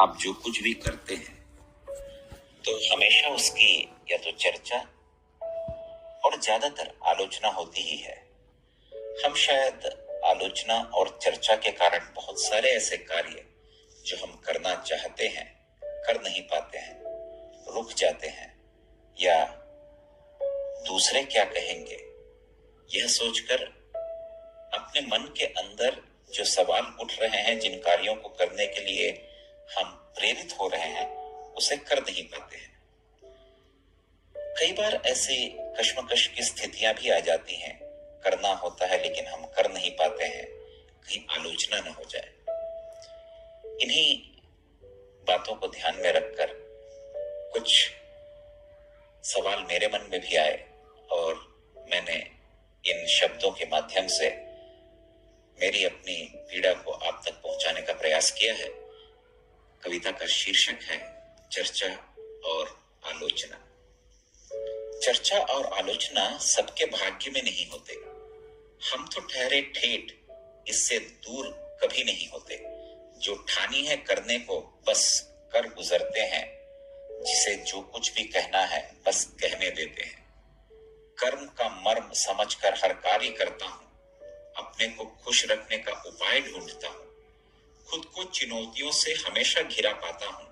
आप जो कुछ भी करते हैं तो हमेशा उसकी या तो चर्चा और ज्यादातर आलोचना होती ही है। हम शायद आलोचना और चर्चा के कारण बहुत सारे ऐसे कार्य जो हम करना चाहते हैं कर नहीं पाते हैं, रुक जाते हैं, या दूसरे क्या कहेंगे यह सोचकर अपने मन के अंदर जो सवाल उठ रहे हैं, जिन कार्यों को करने के लिए हम प्रेरित हो रहे हैं, उसे कर नहीं पाते हैं। कई बार ऐसी कश्मकश की स्थितियां भी आ जाती हैं, करना होता है लेकिन हम कर नहीं पाते हैं, कहीं आलोचना न हो जाए। इन्हीं बातों को ध्यान में रखकर कुछ सवाल मेरे मन में भी आए और मैंने इन शब्दों के माध्यम से मेरी अपनी पीड़ा को आप तक पहुंचाने का प्रयास किया है। कविता का शीर्षक है चर्चा और आलोचना। चर्चा और आलोचना सबके भाग्य में नहीं होते। हम तो ठहरे ठेठ इससे दूर कभी नहीं होते। जो ठानी है करने को बस कर गुजरते हैं, जिसे जो कुछ भी कहना है बस कहने देते हैं। कर्म का मर्म समझकर हर कार्य करता हूं, अपने को खुश रखने का उपाय ढूंढता हूं। खुद को चुनौतियों से हमेशा घिरा पाता हूं,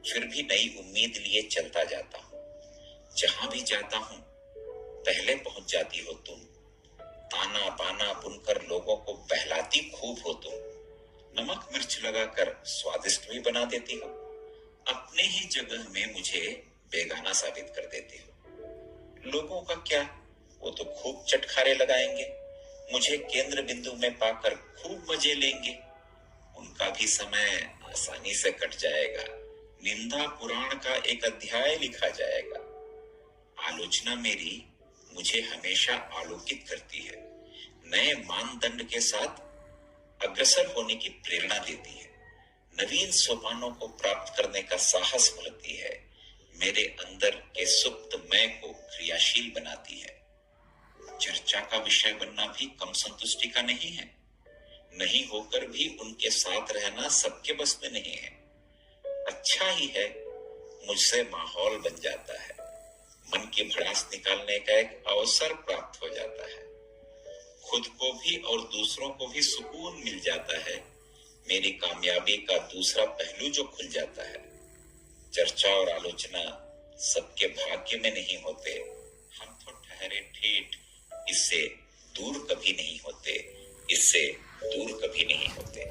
फिर भी नई उम्मीद लिए चलता जाता हूं। जहां भी जाता हूं पहले पहुंच जाती हो तुम। ताना बाना बुनकर लोगों को बहलाती खूब हो तुम। नमक मिर्च लगाकर स्वादिष्ट भी बना देती हो। अपने ही जगह में मुझे बेगाना साबित कर देती हो। लोगों का क्या, वो तो खूब चटखारे लगाएंगे, मुझे केंद्र बिंदु में पाकर खूब मजे लेंगे। उनका भी समय आसानी से कट जाएगा, निंदा पुराण का एक अध्याय लिखा जाएगा। आलोचना मेरी मुझे हमेशा आलोकित करती है, नए मानदंड के साथ अग्रसर होने की प्रेरणा देती है, नवीन सोपानों को प्राप्त करने का साहस भरती है, मेरे अंदर के सुप्त मैं को क्रियाशील बनाती है। चर्चा का विषय बनना भी कम संतुष्टि का नहीं है। नहीं होकर भी उनके साथ रहना सबके बस में नहीं है। अच्छा ही है मुझसे माहौल बन जाता है, मन की भड़ास निकालने का एक अवसर प्राप्त हो जाता है। खुद को भी और दूसरों को भी सुकून मिल जाता है। मेरी कामयाबी का दूसरा पहलू जो खुल जाता है। चर्चा और आलोचना सबके भाग्य में नहीं होते। हम तो ठहरे ठेठ इससे दूर कभी नहीं होते, इससे दूर कभी नहीं होते।